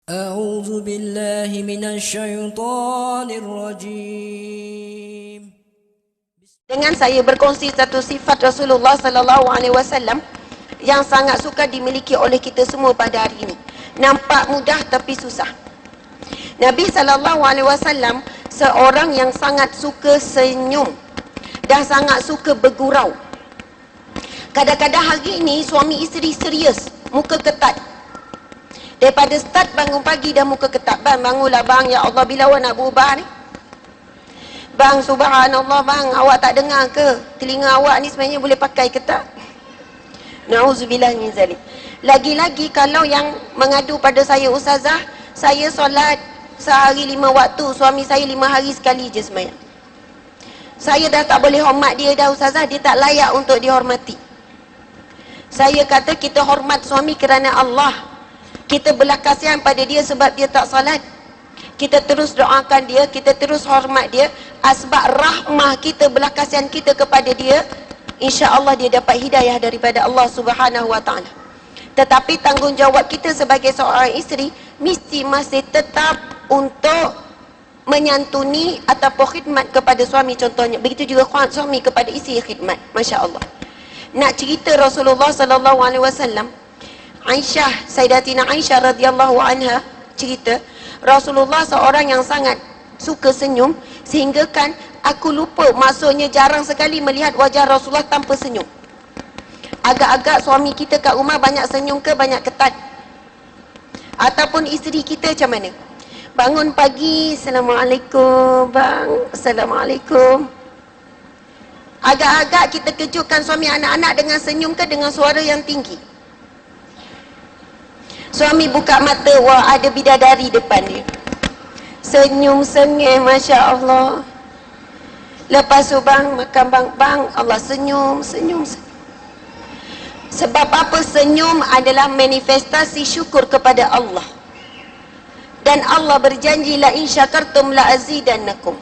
أعوذ بالله من الشيطان الرجيم. Dengan saya berkongsi satu sifat Rasulullah sallallahu alaihi wasallam yang sangat suka dimiliki oleh kita semua pada hari ini. Nampak mudah tapi susah. Nabi sallallahu alaihi wasallam seorang yang sangat suka senyum dan sangat suka bergurau. Kadang-kadang hari ini suami isteri serius, muka ketat. Daripada start bangun pagi dah muka ketat. Bang, bangunlah bang, ya Allah, bila awak nak berubah ni? Bang, subhanallah bang, awak tak dengar ke? Telinga awak ni sebenarnya boleh pakai ke tak? Na'udzubillah min zalik. Lagi-lagi kalau yang mengadu pada saya, ustazah, saya solat sehari 5 waktu, suami saya 5 hari sekali je sembahyang. Saya dah tak boleh hormat dia dah, ustazah, dia tak layak untuk dihormati. Saya kata kita hormat suami kerana Allah. Kita belah kasihan pada dia sebab dia tak salat. Kita terus doakan dia, kita terus hormat dia. Asbab rahmah kita, belah kasihan kita kepada dia, insya-Allah dia dapat hidayah daripada Allah Subhanahu wa taala. Tetapi tanggungjawab kita sebagai seorang isteri mesti masih tetap untuk menyantuni ataupun khidmat kepada suami contohnya. Begitu juga suami kepada isteri khidmat. Masya-Allah. Nak cerita Rasulullah sallallahu alaihi wasallam, Aisyah, Sayyidatina Aisyah radhiyallahu anha cerita, Rasulullah seorang yang sangat suka senyum sehingga kan aku lupa, maksudnya jarang sekali melihat wajah Rasulullah tanpa senyum. Agak-agak suami kita kat rumah banyak senyum ke banyak ketat? Ataupun isteri kita macam mana? Bangun pagi, Assalamualaikum bang, Assalamualaikum. Agak-agak kita kejutkan suami anak-anak dengan senyum ke dengan suara yang tinggi? Suami buka mata, wah ada bidadari depan dia. Senyum sengih, Masya Allah. Lepas tu bang, makan bang, Allah senyum. Sebab apa? Senyum adalah manifestasi syukur kepada Allah. Dan Allah berjanji, la in syakartum la azidannakum.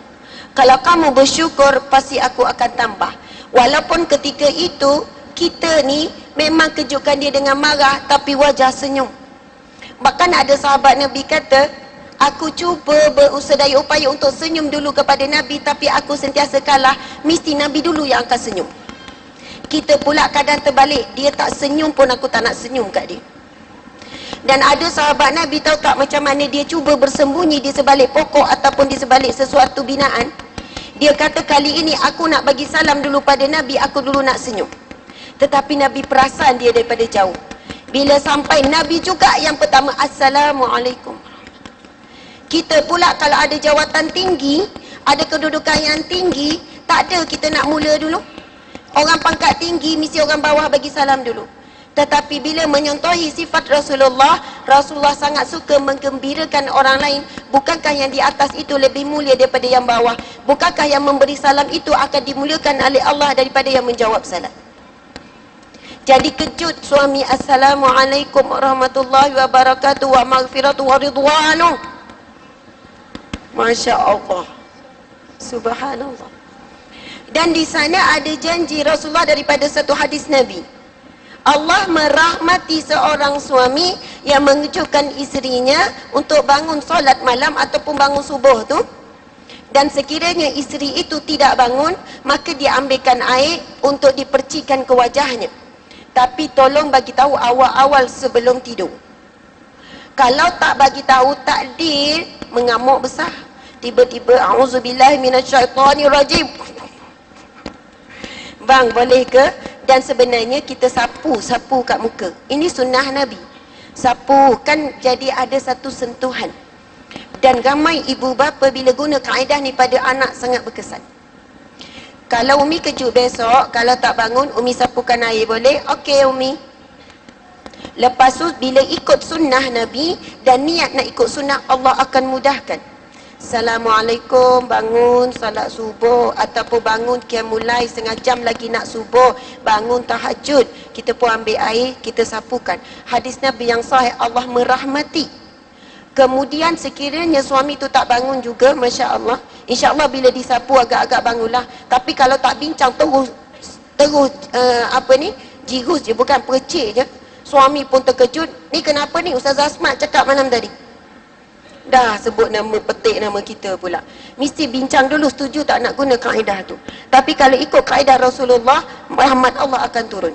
Kalau kamu bersyukur, pasti aku akan tambah. Walaupun ketika itu, kita ni memang kejutkan dia dengan marah, tapi wajah senyum. Bahkan ada sahabat Nabi kata, aku cuba berusaha daya upaya untuk senyum dulu kepada Nabi, tapi aku sentiasa kalah, mesti Nabi dulu yang akan senyum. Kita pula kadang terbalik, dia tak senyum pun aku tak nak senyum kat dia. Dan ada sahabat Nabi, tahu tak macam mana dia cuba bersembunyi di sebalik pokok ataupun di sebalik sesuatu binaan. Dia kata, kali ini aku nak bagi salam dulu pada Nabi, aku dulu nak senyum. Tetapi Nabi perasan dia daripada jauh. Bila sampai, Nabi juga yang pertama, Assalamualaikum. Kita pula kalau ada jawatan tinggi, ada kedudukan yang tinggi, tak ada kita nak mula dulu. Orang pangkat tinggi, mesti orang bawah bagi salam dulu. Tetapi bila menyontohi sifat Rasulullah, Rasulullah sangat suka menggembirakan orang lain. Bukankah yang di atas itu lebih mulia daripada yang bawah? Bukankah yang memberi salam itu akan dimuliakan oleh Allah daripada yang menjawab salam? Jadi kejut suami, Assalamualaikum warahmatullahi wabarakatuh wa maghfiratu wa ridwanu. Masya Allah, subhanallah. Dan di sana ada janji Rasulullah daripada satu hadis Nabi, Allah merahmati seorang suami yang mengejutkan isterinya untuk bangun solat malam ataupun bangun subuh tu. Dan sekiranya isteri itu tidak bangun, maka dia ambilkan air untuk dipercikan ke wajahnya. Tapi tolong bagi tahu awal-awal sebelum tidur. Kalau tak bagi tahu, takdir mengamuk besar. Tiba-tiba, a'udzubillahi minasyaitonirrajim. Bang, boleh ke? Dan sebenarnya kita sapu kat muka. Ini sunnah Nabi. Sapu kan jadi ada satu sentuhan. Dan ramai ibu bapa bila guna kaedah ni pada anak sangat berkesan. Kalau Umi kejut besok, kalau tak bangun, Umi sapukan air, boleh? Okey Umi. Lepas tu, bila ikut sunnah Nabi dan niat nak ikut sunnah, Allah akan mudahkan. Assalamualaikum, bangun salat subuh, ataupun bangun qiyamul-lail setengah jam lagi nak subuh, bangun tahajud, kita pun ambil air, kita sapukan. Hadis Nabi yang sahih, Allah merahmati. Kemudian sekiranya suami tu tak bangun juga, Masya Allah, insya Allah bila disapu agak-agak bangunlah. Tapi kalau tak bincang, terus jirus je, bukan percik je. Suami pun terkejut, ni kenapa ni Ustazah Asmat cakap malam tadi? Dah sebut nama, petik nama kita pula. Mesti bincang dulu, setuju tak nak guna kaedah tu. Tapi kalau ikut kaedah Rasulullah, rahmat Allah akan turun.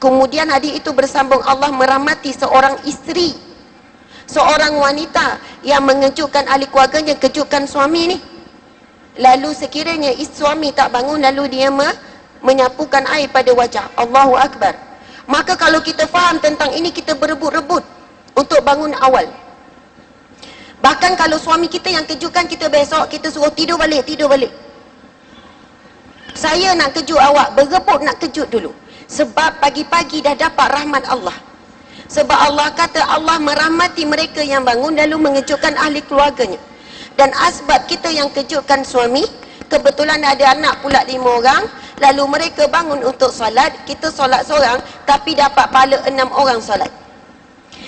Kemudian hadis itu bersambung, Allah merahmati seorang isteri, seorang wanita yang mengejutkan ahli keluarganya, kejutkan suami ni. Lalu sekiranya suami tak bangun, lalu dia menyapukan air pada wajah. Allahu Akbar. Maka kalau kita faham tentang ini, kita berebut-rebut untuk bangun awal. Bahkan kalau suami kita yang kejutkan kita, besok kita suruh tidur balik. Saya nak kejut awak, berebut nak kejut dulu. Sebab pagi-pagi dah dapat rahmat Allah. Sebab Allah kata Allah merahmati mereka yang bangun lalu mengejutkan ahli keluarganya. Dan asbab kita yang kejutkan suami, kebetulan ada anak pula 5 orang, lalu mereka bangun untuk solat, kita solat seorang tapi dapat pahala 6 orang solat.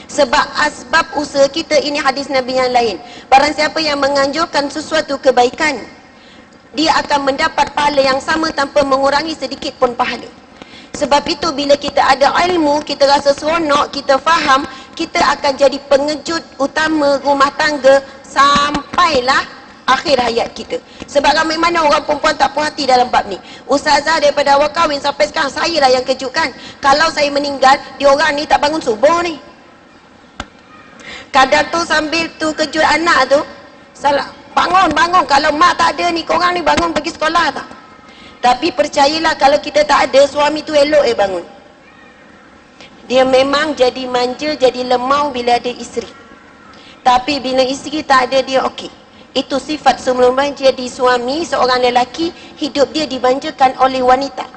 Sebab asbab usaha kita, ini hadis Nabi yang lain, barang siapa yang menganjurkan sesuatu kebaikan, dia akan mendapat pahala yang sama tanpa mengurangi sedikit pun pahala. Sebab itu bila kita ada ilmu, kita rasa seronok, kita faham, kita akan jadi pengejut utama rumah tangga sampailah akhir hayat kita. Sebab ramai mana orang perempuan tak puas hati dalam bab ni. Ustazah daripada awal kahwin sampai sekarang, saya lah yang kejutkan. Kalau saya meninggal, diorang ni tak bangun subuh ni. Kadang tu sambil tu kejut anak tu, salah, bangun. Kalau mak tak ada ni, korang ni bangun pergi sekolah tak? Tapi percayalah, kalau kita tak ada, suami tu elok bangun. Dia memang jadi manja, jadi lemau bila ada isteri. Tapi bila isteri tak ada, dia okey. Itu sifat semula jadi suami, seorang lelaki, hidup dia dibanjakan oleh wanita.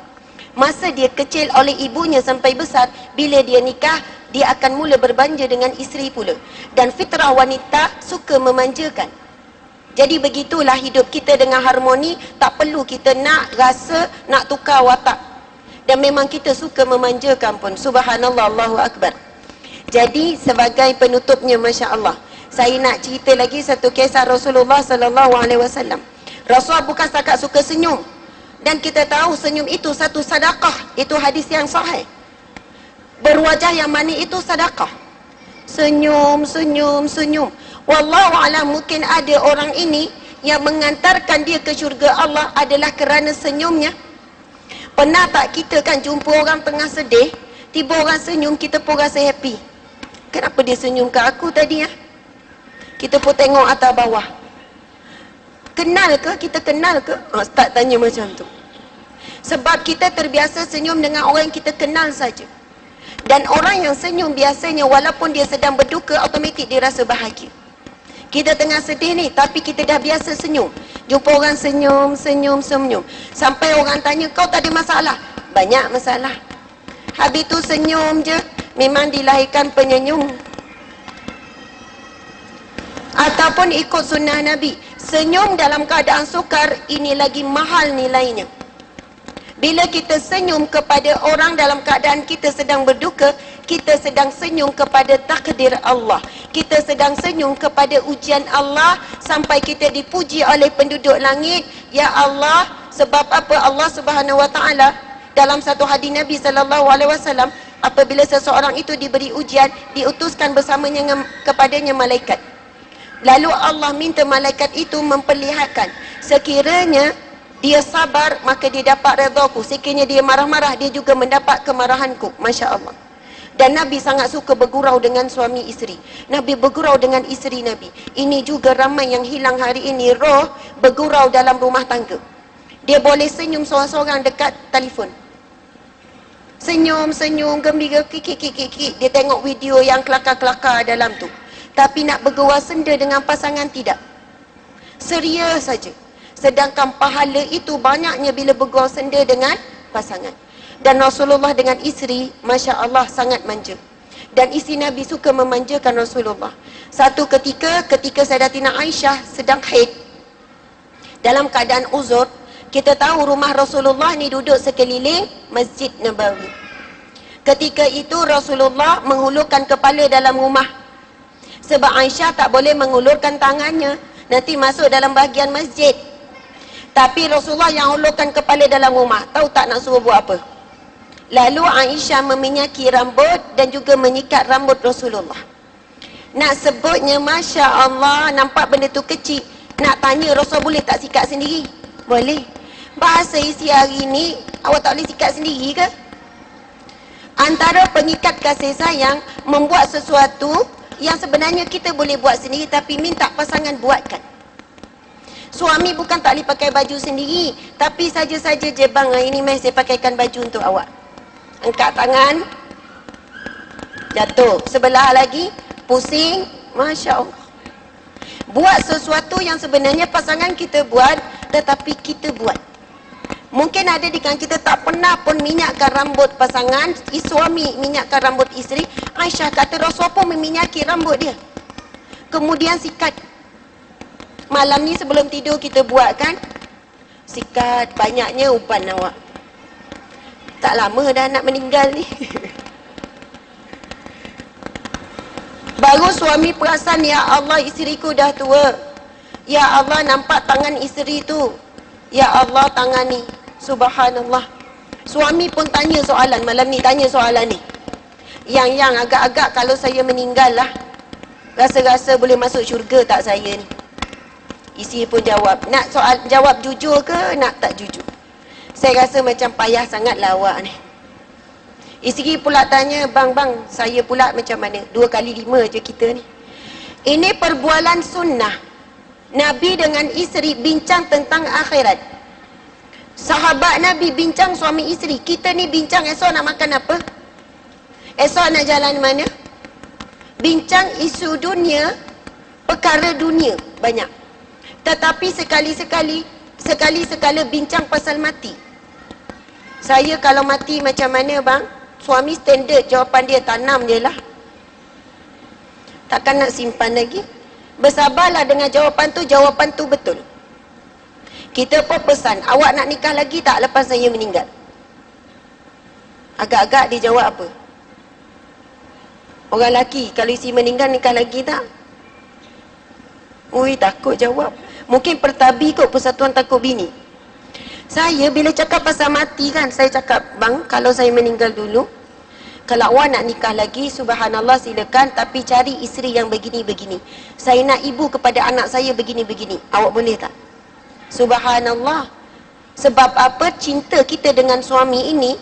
Masa dia kecil oleh ibunya sampai besar, bila dia nikah, dia akan mula berbanja dengan isteri pula. Dan fitrah wanita suka memanjakan. Jadi begitulah hidup kita dengan harmoni, tak perlu kita nak rasa, nak tukar watak. Dan memang kita suka memanjakan pun. Subhanallah, Allahu Akbar. Jadi sebagai penutupnya, Masya Allah, saya nak cerita lagi satu kisah Rasulullah SAW. Rasulullah bukan setakat suka senyum. Dan kita tahu senyum itu satu sedekah. Itu hadis yang sahih. Berwajah yang manis itu sedekah. Senyum. Wallahu a'lam, mungkin ada orang ini yang mengantarkan dia ke syurga Allah adalah kerana senyumnya. Pernah tak kita kan jumpa orang tengah sedih, tiba orang senyum, kita pun rasa happy. Kenapa dia senyum ke aku tadi ya? Kita pun tengok atas bawah. Kenal ke? Kita kenal ke? Start tanya macam tu. Sebab kita terbiasa senyum dengan orang yang kita kenal saja. Dan orang yang senyum biasanya walaupun dia sedang berduka, automatik dia rasa bahagia. Kita tengah sedih ni, tapi kita dah biasa senyum. Jumpa orang senyum. Sampai orang tanya, kau tak ada masalah? Banyak masalah. Habis tu senyum je. Memang dilahirkan penyenyum. Ataupun ikut sunnah Nabi, senyum dalam keadaan sukar, ini lagi mahal nilainya. Bila kita senyum kepada orang dalam keadaan kita sedang berduka, kita sedang senyum kepada takdir Allah. Kita sedang senyum kepada ujian Allah sampai kita dipuji oleh penduduk langit. Ya Allah, sebab apa? Allah Subhanahu Wa Taala dalam satu hadis Nabi SAW, apabila seseorang itu diberi ujian, diutuskan bersamanya kepadanya malaikat. Lalu Allah minta malaikat itu memperlihatkan, sekiranya dia sabar, maka dia dapat redaku. Sekiranya dia marah-marah, dia juga mendapat kemarahanku. Masya Allah. Dan Nabi sangat suka bergurau dengan suami isteri. Nabi bergurau dengan isteri Nabi. Ini juga ramai yang hilang hari ini, roh bergurau dalam rumah tangga. Dia boleh senyum seorang-seorang dekat telefon. Senyum, gembira, kikik. Dia tengok video yang kelakar-kelakar dalam tu. Tapi nak bergurau senda dengan pasangan, tidak. Serius saja. Sedangkan pahala itu banyaknya bila bergurau senda dengan pasangan. Dan Rasulullah dengan isteri, Masya Allah, sangat manja. Dan isteri Nabi suka memanjakan Rasulullah. Satu ketika Sayyidatina Aisyah sedang haid, dalam keadaan uzur, kita tahu rumah Rasulullah ni duduk sekeliling Masjid Nabawi. Ketika itu Rasulullah menghulurkan kepala dalam rumah. Sebab Aisyah tak boleh mengulurkan tangannya, nanti masuk dalam bahagian masjid. Tapi Rasulullah yang hulurkan kepala dalam rumah. Tahu tak nak suruh buat apa? Lalu Aisyah meminyaki rambut dan juga menyikat rambut Rasulullah. Nak sebutnya Masya Allah, nampak benda tu kecil. Nak tanya Rasul boleh tak sikat sendiri? Boleh. Bahasa isi hari ni, awak tak boleh sikat sendiri ke? Antara pengikat kasih sayang, membuat sesuatu yang sebenarnya kita boleh buat sendiri tapi minta pasangan buatkan. Suami bukan tak boleh pakai baju sendiri, tapi saja-saja je, bang, ini mai saya pakaikan baju untuk awak. Angkat tangan, jatuh. Sebelah lagi, pusing. Masya Allah. Buat sesuatu yang sebenarnya pasangan kita buat, tetapi kita buat. Mungkin ada di kalangan kita tak pernah pun minyakkan rambut pasangan, suami minyakkan rambut isteri. Aisyah kata Rasul pun meminyaki rambut dia, kemudian sikat. Malam ni sebelum tidur kita buat kan, sikat, banyaknya uban awak. Tak lama dah nak meninggal ni. Baru suami perasan, ya Allah, isteriku dah tua. Ya Allah, nampak tangan isteri tu. Ya Allah, tangan ni. Subhanallah. Suami pun tanya soalan, malam ni tanya soalan ni. Yang agak-agak kalau saya meninggal lah, rasa-rasa boleh masuk syurga tak saya ni? Isteri pun jawab, nak soal jawab jujur ke nak tak jujur? Saya rasa macam payah sangat lah awak ni. Isteri pula tanya, bang, saya pula macam mana? 2 kali 5 je kita ni. Ini perbualan sunnah. Nabi dengan isteri bincang tentang akhirat. Sahabat Nabi bincang suami isteri. Kita ni bincang esok nak makan apa? Esok nak jalan mana? Bincang isu dunia, perkara dunia banyak. Tetapi sekali-sekala bincang pasal mati. Saya kalau mati macam mana, bang? Suami standard jawapan dia, tanam je lah. Takkan nak simpan lagi. Bersabarlah dengan jawapan tu betul. Kita pun pesan, awak nak nikah lagi tak lepas saya meninggal? Agak-agak dia jawab apa? Orang lelaki, kalau isi meninggal nikah lagi tak? Ui, takut jawab. Mungkin pertabi kot persatuan takut bini. Saya bila cakap pasal mati kan, saya cakap, bang, kalau saya meninggal dulu, kalau awak nak nikah lagi, subhanallah silakan, tapi cari isteri yang begini-begini. Saya nak ibu kepada anak saya begini-begini. Awak boleh tak? Subhanallah. Sebab apa? Cinta kita dengan suami ini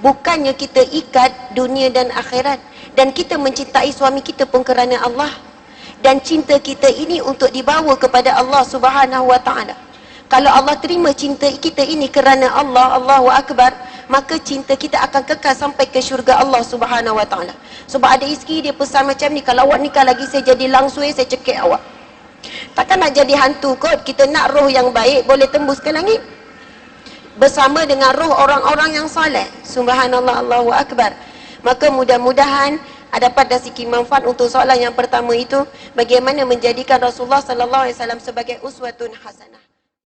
bukannya kita ikat dunia dan akhirat, dan kita mencintai suami kita pun kerana Allah, dan cinta kita ini untuk dibawa kepada Allah Subhanahu wa ta'ala. Kalau Allah terima cinta kita ini kerana Allah, Allahu Akbar, maka cinta kita akan kekal sampai ke syurga Allah Subhanahu wa ta'ala. Sebab ada isteri dia pesan macam ni, kalau awak nikah lagi saya jadi langsung, saya cekik awak. Takkan nak jadi hantu kot. Kita nak roh yang baik boleh tembus ke langit bersama dengan roh orang-orang yang soleh. Subhanallah, Allahu Akbar. Maka mudah-mudahan dapat dari segi manfaat untuk soalan yang pertama itu, bagaimana menjadikan Rasulullah sallallahu alaihi wasallam sebagai uswatun hasanah.